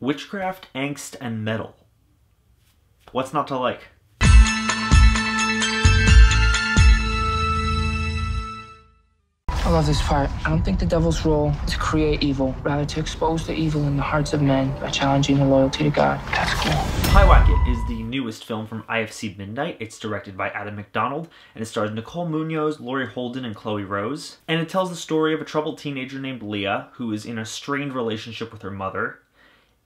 Witchcraft, angst, and metal. What's not to like? I love this part. I don't think the devil's role is to create evil, rather to expose the evil in the hearts of men by challenging their loyalty to God. That's cool. Pyewacket is the newest film from IFC Midnight. It's directed by Adam McDonald, and it stars Nicole Munoz, Laurie Holden, and Chloe Rose. And it tells the story of a troubled teenager named Leah, who is in a strained relationship with her mother.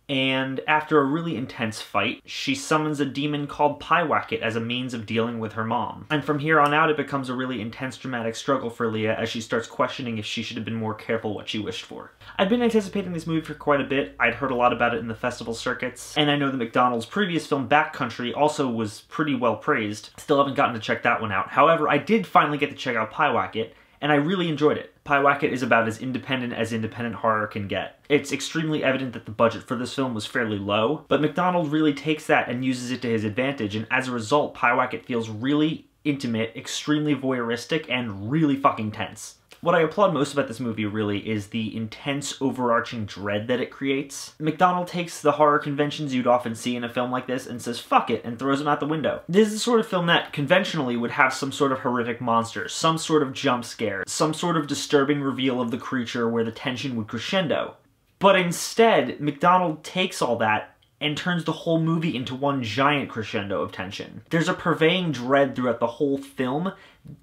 And after a really intense fight, she summons a demon called Pyewacket as a means of dealing with her mom. And from here on out, it becomes a really intense dramatic struggle for Leah as she starts questioning if she should have been more careful what she wished for. I'd been anticipating this movie for quite a bit. I'd heard a lot about it in the festival circuits, and I know that McDonald's previous film, Backcountry, also was pretty well praised. Still haven't gotten to check that one out. However, I did finally get to check out Pyewacket, and I really enjoyed it. Pyewacket is about as independent horror can get. It's extremely evident that the budget for this film was fairly low, but McDonald really takes that and uses it to his advantage, and as a result, Pyewacket feels really intimate, extremely voyeuristic, and really fucking tense. What I applaud most about this movie, really, is the intense, overarching dread that it creates. McDonald takes the horror conventions you'd often see in a film like this and says, fuck it, and throws them out the window. This is the sort of film that, conventionally, would have some sort of horrific monster, some sort of jump scare, some sort of disturbing reveal of the creature where the tension would crescendo. But instead, McDonald takes all that and turns the whole movie into one giant crescendo of tension. There's a purveying dread throughout the whole film,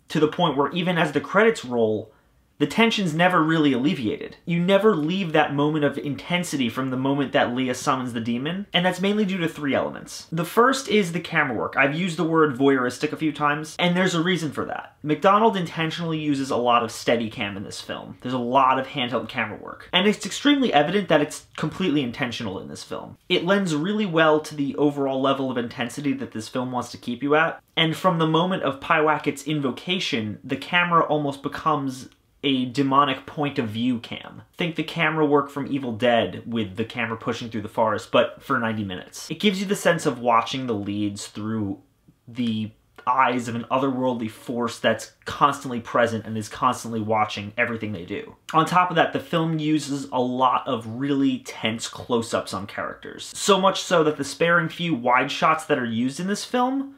to the point where even as the credits roll, the tension's never really alleviated. You never leave that moment of intensity from the moment that Leah summons the demon, and that's mainly due to three elements. The first is the camera work. I've used the word voyeuristic a few times, and there's a reason for that. McDonald intentionally uses a lot of Steadicam in this film. There's a lot of handheld camera work, and it's extremely evident that it's completely intentional in this film. It lends really well to the overall level of intensity that this film wants to keep you at, and from the moment of Pyewacket's invocation, the camera almost becomes a demonic point of view cam. Think the camera work from Evil Dead with the camera pushing through the forest, but for 90 minutes. It gives you the sense of watching the leads through the eyes of an otherworldly force that's constantly present and is constantly watching everything they do. On top of that, the film uses a lot of really tense close-ups on characters. So much so that the sparing few wide shots that are used in this film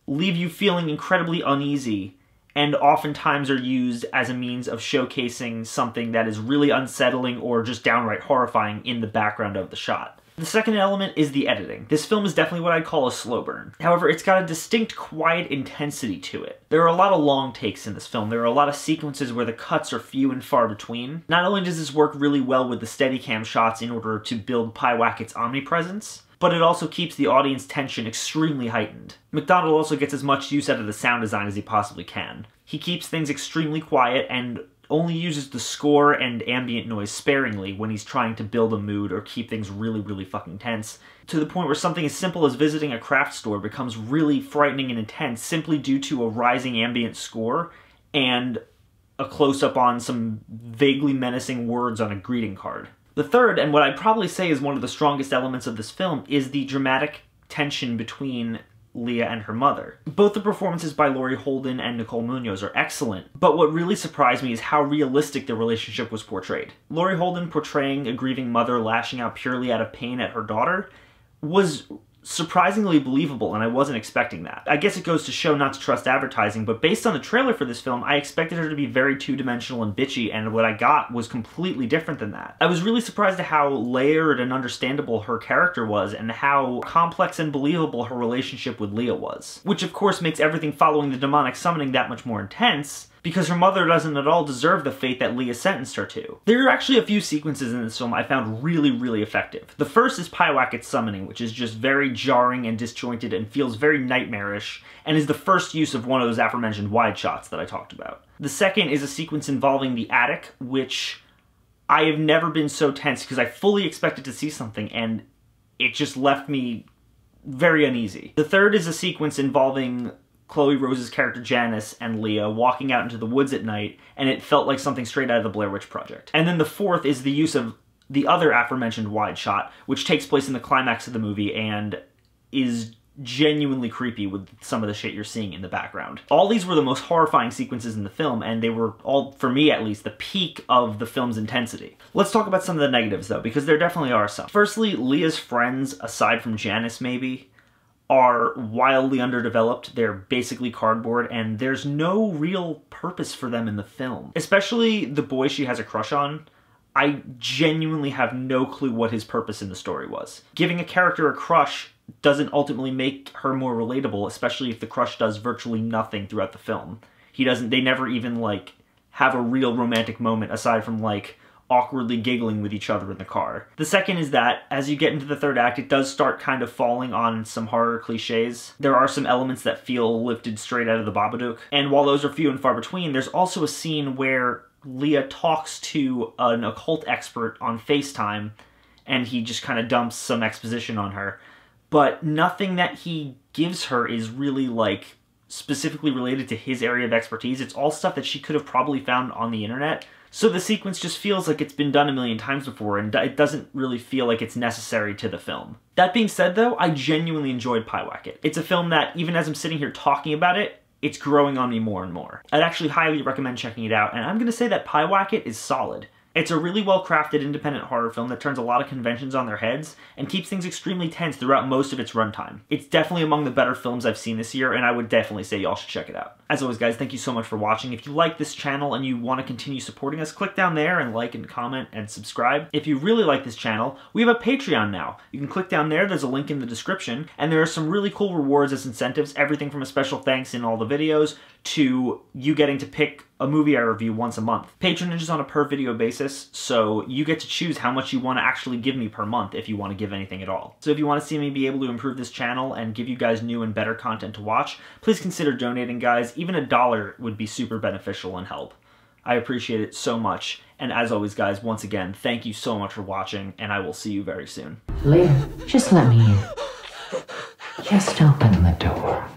leave you feeling incredibly uneasy, and oftentimes are used as a means of showcasing something that is really unsettling or just downright horrifying in the background of the shot. The second element is the editing. This film is definitely what I'd call a slow burn. However, it's got a distinct, quiet intensity to it. There are a lot of long takes in this film. There are a lot of sequences where the cuts are few and far between. Not only does this work really well with the Steadicam shots in order to build Pyewacket's omnipresence, but it also keeps the audience tension extremely heightened. McDonald also gets as much use out of the sound design as he possibly can. He keeps things extremely quiet and only uses the score and ambient noise sparingly when he's trying to build a mood or keep things really, really fucking tense, to the point where something as simple as visiting a craft store becomes really frightening and intense simply due to a rising ambient score and a close-up on some vaguely menacing words on a greeting card. The third, and what I'd probably say is one of the strongest elements of this film, is the dramatic tension between Leah and her mother. Both the performances by Laurie Holden and Nicole Munoz are excellent, but what really surprised me is how realistic the relationship was portrayed. Laurie Holden portraying a grieving mother lashing out purely out of pain at her daughter was surprisingly believable, and I wasn't expecting that. I guess it goes to show not to trust advertising, but based on the trailer for this film, I expected her to be very two-dimensional and bitchy, and what I got was completely different than that. I was really surprised at how layered and understandable her character was, and how complex and believable her relationship with Leah was. Which of course makes everything following the demonic summoning that much more intense, because her mother doesn't at all deserve the fate that Leah sentenced her to. There are actually a few sequences in this film I found really, really effective. The first is Pyewacket's summoning, which is just very jarring and disjointed and feels very nightmarish, and is the first use of one of those aforementioned wide shots that I talked about. The second is a sequence involving the attic, which I have never been so tense because I fully expected to see something, and it just left me very uneasy. The third is a sequence involving Chloe Rose's character Janice and Leah walking out into the woods at night, and it felt like something straight out of the Blair Witch Project. And then the fourth is the use of the other aforementioned wide shot, which takes place in the climax of the movie and is genuinely creepy with some of the shit you're seeing in the background. All these were the most horrifying sequences in the film, and they were all, for me at least, the peak of the film's intensity. Let's talk about some of the negatives though, because there definitely are some. Firstly, Leah's friends, aside from Janice maybe, are wildly underdeveloped. They're basically cardboard, and there's no real purpose for them in the film. Especially the boy she has a crush on. I genuinely have no clue what his purpose in the story was. Giving a character a crush doesn't ultimately make her more relatable, especially if the crush does virtually nothing throughout the film. They never even, like, have a real romantic moment aside from, like, awkwardly giggling with each other in the car. The second is that, as you get into the third act, it does start kind of falling on some horror cliches. There are some elements that feel lifted straight out of the Babadook, and while those are few and far between, there's also a scene where Leah talks to an occult expert on FaceTime, and he just kind of dumps some exposition on her. But nothing that he gives her is really, like, specifically related to his area of expertise. It's all stuff that she could have probably found on the internet. So the sequence just feels like it's been done a million times before, and it doesn't really feel like it's necessary to the film. That being said, though, I genuinely enjoyed Pyewacket. It's a film that, even as I'm sitting here talking about it, it's growing on me more and more. I'd actually highly recommend checking it out, and I'm gonna say that Pyewacket is solid. It's a really well-crafted independent horror film that turns a lot of conventions on their heads and keeps things extremely tense throughout most of its runtime. It's definitely among the better films I've seen this year, and I would definitely say y'all should check it out. As always, guys, thank you so much for watching. If you like this channel and you want to continue supporting us, click down there and like and comment and subscribe. If you really like this channel, we have a Patreon now. You can click down there, there's a link in the description, and there are some really cool rewards as incentives, everything from a special thanks in all the videos to you getting to pick a movie I review once a month. Patronage is on a per video basis, so you get to choose how much you want to actually give me per month if you want to give anything at all. So if you want to see me be able to improve this channel and give you guys new and better content to watch, please consider donating, guys. Even $1 would be super beneficial and help. I appreciate it so much. And as always, guys, once again, thank you so much for watching, and I will see you very soon. Leah, just let me in. Just open the door.